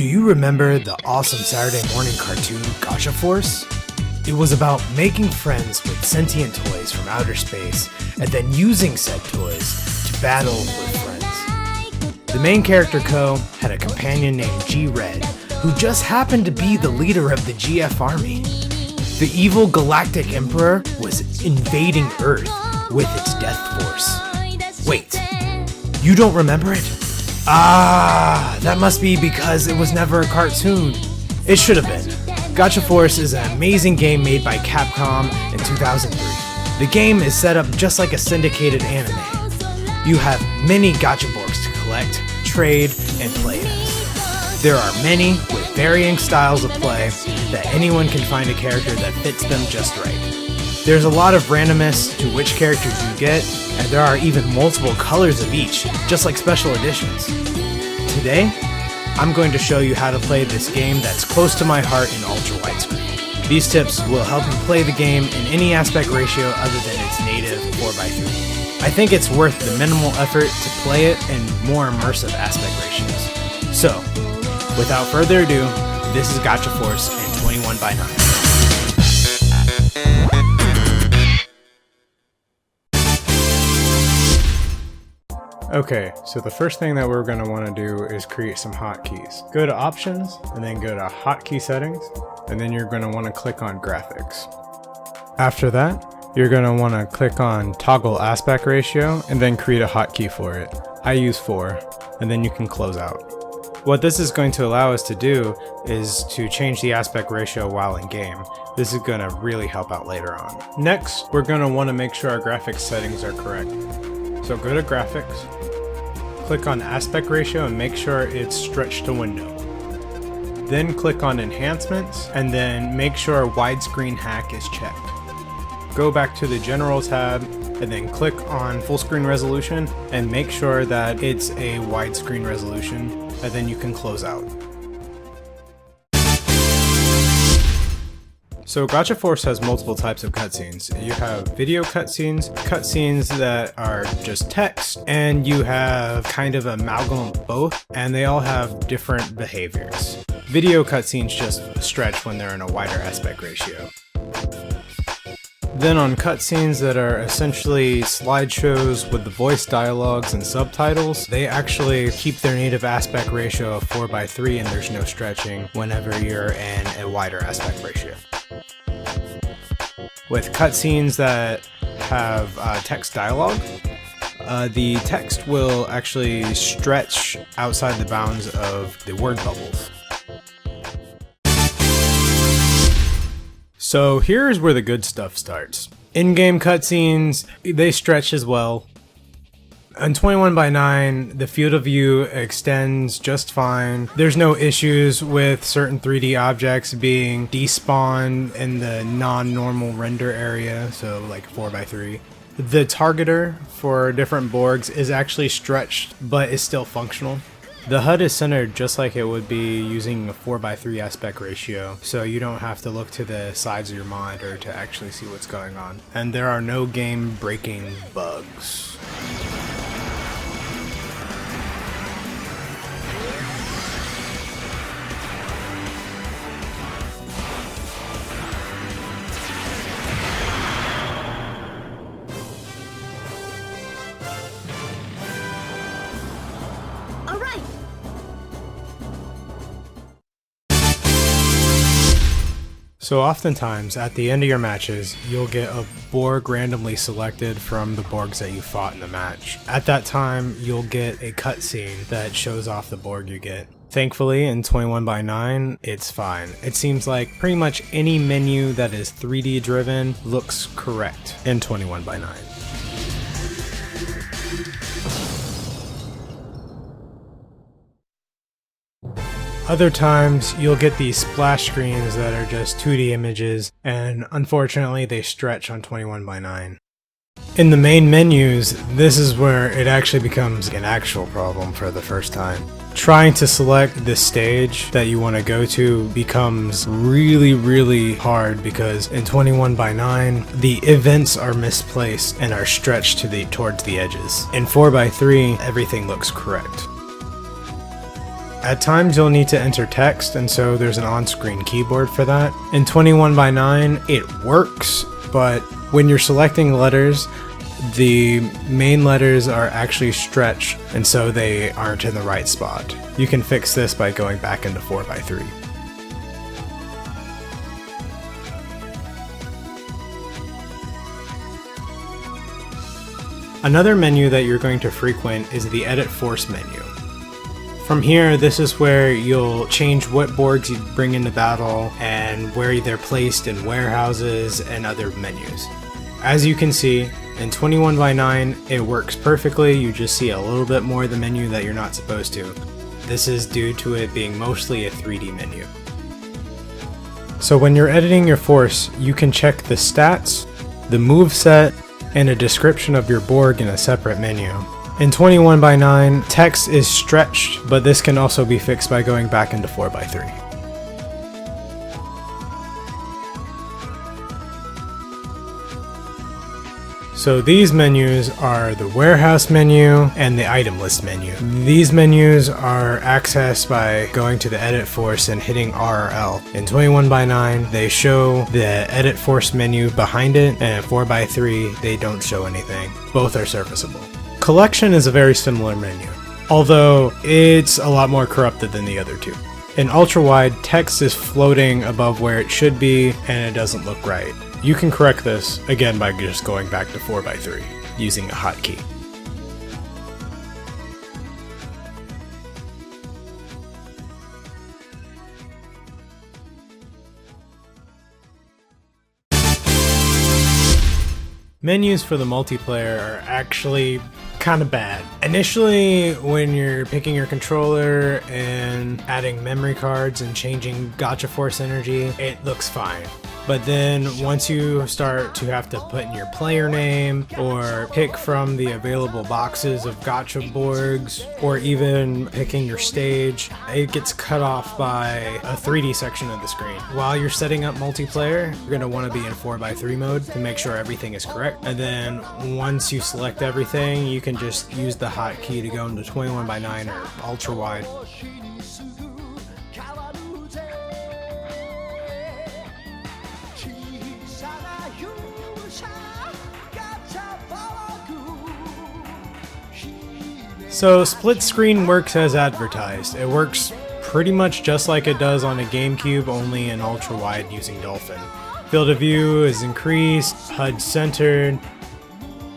Do you remember the awesome Saturday morning cartoon Gotcha Force? It was about making friends with sentient toys from outer space and then using said toys to battle with friends. The main character Ko had a companion named G-Red, who just happened to be the leader of the GF army. The evil galactic emperor was invading Earth with its death force. Wait, you don't remember it? Ah, that must be because it was never a cartoon. It should have been. Gotcha Force is an amazing game made by Capcom in 2003. The game is set up just like a syndicated anime. You have many Gotchaborgs to collect, trade, and play as. There are many with varying styles of play that anyone can find a character that fits them just right. There's a lot of randomness to which characters you get, and there are even multiple colors of each, just like special editions. Today, I'm going to show you how to play this game that's close to my heart in ultra-widescreen. These tips will help you play the game in any aspect ratio other than its native 4x3. I think it's worth the minimal effort to play it in more immersive aspect ratios. So, without further ado, this is Gotcha Force in 21:9. Okay, so the first thing that we're going to want to do is create some hotkeys. Go to Options, and then go to Hotkey Settings, and then you're going to want to click on Graphics. After that, you're going to want to click on Toggle Aspect Ratio, and then create a hotkey for it. I use 4, and then you can close out. What this is going to allow us to do is to change the aspect ratio while in game. This is going to really help out later on. Next, we're going to want to make sure our graphics settings are correct. So go to Graphics, click on Aspect Ratio and make sure it's stretched to window. Then click on Enhancements and then make sure Widescreen Hack is checked. Go back to the General tab and then click on Full Screen Resolution and make sure that it's a widescreen resolution, and then you can close out. So Gotcha Force has multiple types of cutscenes. You have video cutscenes, cutscenes that are just text, and you have kind of an amalgam of both, and they all have different behaviors. Video cutscenes just stretch when they're in a wider aspect ratio. Then on cutscenes that are essentially slideshows with the voice dialogues and subtitles, they actually keep their native aspect ratio of 4x3 and there's no stretching whenever you're in a wider aspect ratio. With cutscenes that have text dialogue, the text will actually stretch outside the bounds of the word bubbles. So here's where the good stuff starts. In-game cutscenes, they stretch as well. On 21:9, the field of view extends just fine. There's no issues with certain 3D objects being despawned in the non-normal render area, so like 4x3. The targeter for different Borgs is actually stretched, but is still functional. The HUD is centered just like it would be using a 4x3 aspect ratio, so you don't have to look to the sides of your monitor to actually see what's going on. And there are no game-breaking bugs. So oftentimes, at the end of your matches, you'll get a Borg randomly selected from the Borgs that you fought in the match. At that time, you'll get a cutscene that shows off the Borg you get. Thankfully, in 21:9, it's fine. It seems like pretty much any menu that is 3D driven looks correct in 21:9. Other times, you'll get these splash screens that are just 2D images, and unfortunately they stretch on 21:9. In the main menus, this is where it actually becomes an actual problem for the first time. Trying to select the stage that you want to go to becomes really hard because in 21:9, the events are misplaced and are stretched towards the edges. In 4x3, everything looks correct. At times you'll need to enter text, and so there's an on-screen keyboard for that. In 21:9 it works, but when you're selecting letters, the main letters are actually stretched, and so they aren't in the right spot. You can fix this by going back into 4x3. Another menu that you're going to frequent is the Edit Force menu. From here, this is where you'll change what Borgs you bring into battle and where they're placed in warehouses and other menus. As you can see, in 21:9 it works perfectly. You just see a little bit more of the menu that you're not supposed to. This is due to it being mostly a 3D menu. So when you're editing your force, you can check the stats, the moveset, and a description of your Borg in a separate menu. In 21:9, text is stretched, but this can also be fixed by going back into 4x3. So these menus are the warehouse menu and the item list menu. These menus are accessed by going to the Edit Force and hitting RRL. In 21:9, they show the Edit Force menu behind it, and in 4x3, they don't show anything. Both are serviceable. Collection is a very similar menu, although it's a lot more corrupted than the other two. In ultra-wide, text is floating above where it should be, and it doesn't look right. You can correct this, again, by just going back to 4x3, using a hotkey. Menus for the multiplayer are actually kind of bad. Initially, when you're picking your controller and adding memory cards and changing Gacha Force energy, it looks fine. But then once you start to have to put in your player name or pick from the available boxes of Gacha Borgs, or even picking your stage, it gets cut off by a 3D section of the screen. While you're setting up multiplayer, you're going to want to be in 4x3 mode to make sure everything is correct. And then once you select everything, you can just use the hotkey to go into 21:9 or ultra wide. So split screen works as advertised. It works pretty much just like it does on a GameCube, only in ultra wide using Dolphin. Field of view is increased, HUD centered,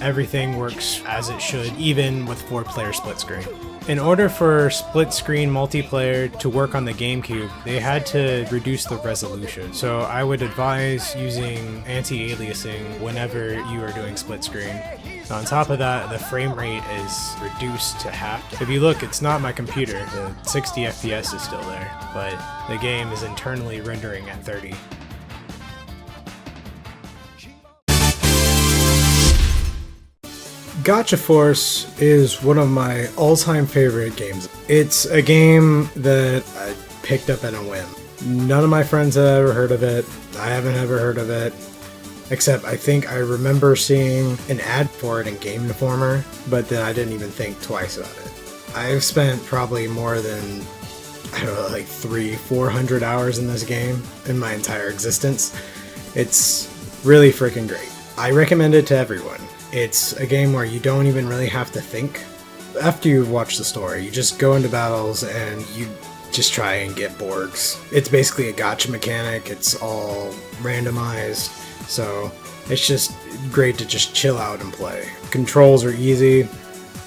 everything works as it should, even with 4-player split screen. In order for split screen multiplayer to work on the GameCube, they had to reduce the resolution. So I would advise using anti-aliasing whenever you are doing split screen. On top of that, the frame rate is reduced to half. If you look, it's not my computer. The 60 FPS is still there, but the game is internally rendering at 30. Gacha Force is one of my all-time favorite games. It's a game that I picked up on a whim. None of my friends have ever heard of it. I haven't ever heard of it. Except I think I remember seeing an ad for it in Game Informer, but then I didn't even think twice about it. I've spent probably more than, I don't know, like 300-400 hours in this game in my entire existence. It's really freaking great. I recommend it to everyone. It's a game where you don't even really have to think. After you've watched the story, you just go into battles and you just try and get Borgs. It's basically a gacha mechanic. It's all randomized, so it's just great to just chill out and play. Controls are easy.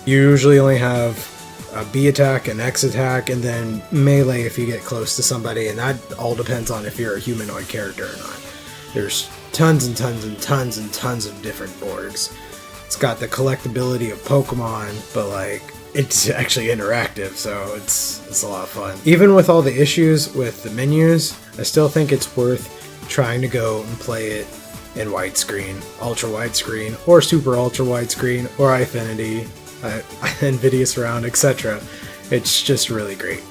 You usually only have a B attack, an X attack, and then melee if you get close to somebody, and that all depends on if you're a humanoid character or not. There's tons and tons and tons and tons of different Borgs. It's got the collectability of Pokemon, but like, it's actually interactive, so it's a lot of fun. Even with all the issues with the menus, I still think it's worth trying to go and play it in widescreen, ultra widescreen, or super ultra widescreen, or Infinity, Nvidia Surround, etc. It's just really great.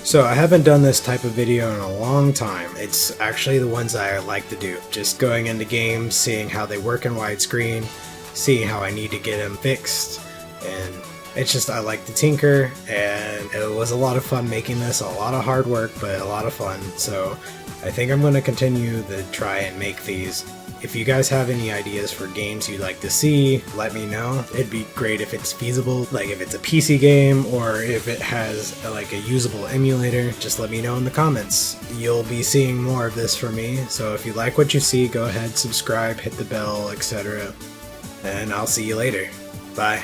So I haven't done this type of video in a long time. It's actually the ones that I like to do. Just going into games, seeing how they work in widescreen, seeing how I need to get them fixed, and It's just I like to tinker, and it was a lot of fun making this, a lot of hard work, but a lot of fun. So I think I'm going to continue to try and make these. If you guys have any ideas for games you'd like to see, let me know. It'd be great if it's feasible, like if it's a PC game or if it has like a usable emulator, just let me know in the comments. You'll be seeing more of this from me, so if you like what you see, go ahead, subscribe, hit the bell, etc. And I'll see you later. Bye.